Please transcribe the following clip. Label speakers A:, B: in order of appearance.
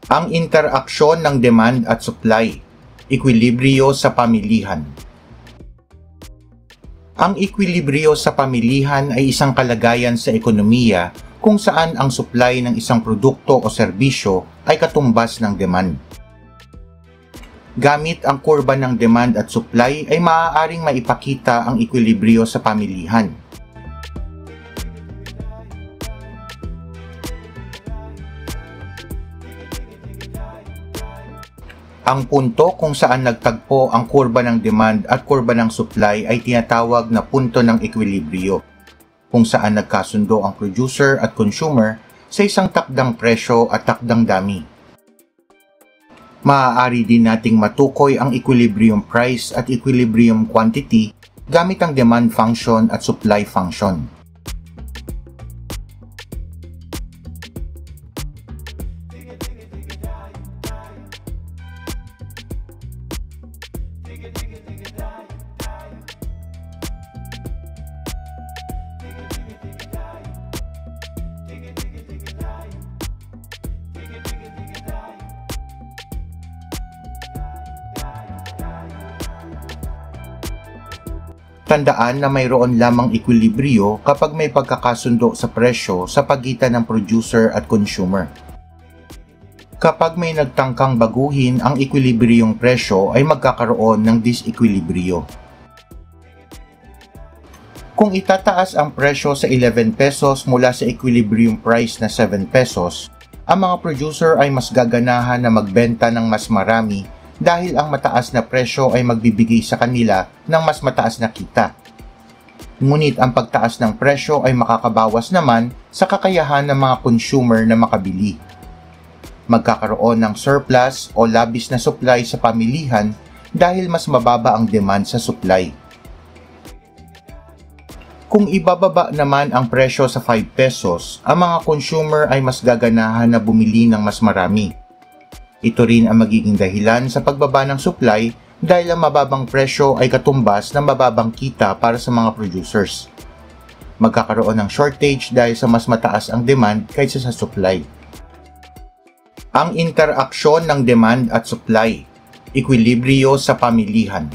A: Ang interaksyon ng demand at supply, ekwilibryo sa pamilihan. Ang ekwilibryo sa pamilihan ay isang kalagayan sa ekonomiya kung saan ang supply ng isang produkto o serbisyo ay katumbas ng demand. Gamit ang kurba ng demand at supply ay maaaring maipakita ang ekwilibryo sa pamilihan. Ang punto kung saan nagtagpo ang kurba ng demand at kurba ng supply ay tinatawag na punto ng ekwilibryo, kung saan nagkasundo ang producer at consumer sa isang takdang presyo at takdang dami. Maaari din nating matukoy ang equilibrium price at equilibrium quantity gamit ang demand function at supply function. Tandaan na mayroon lamang ekwilibryo kapag may pagkakasundo sa presyo sa pagitan ng producer at consumer. Kapag may nagtangkang baguhin ang ekwilibryong presyo ay magkakaroon ng disekwilibryo. Kung itataas ang presyo sa 11 pesos mula sa equilibrium price na 7 pesos, ang mga producer ay mas gaganahan na magbenta ng mas marami dahil ang mataas na presyo ay magbibigay sa kanila ng mas mataas na kita. Ngunit ang pagtaas ng presyo ay makakabawas naman sa kakayahan ng mga consumer na makabili. Magkakaroon ng surplus o labis na supply sa pamilihan dahil mas mababa ang demand sa supply. Kung ibababa naman ang presyo sa 5 pesos, ang mga consumer ay mas gaganahan na bumili ng mas marami. Ito rin ang magiging dahilan sa pagbaba ng supply dahil ang mababang presyo ay katumbas ng mababang kita para sa mga producers. Magkakaroon ng shortage dahil sa mas mataas ang demand kaysa sa supply. Ang interaksyon ng demand at supply, ekwilibryo sa pamilihan.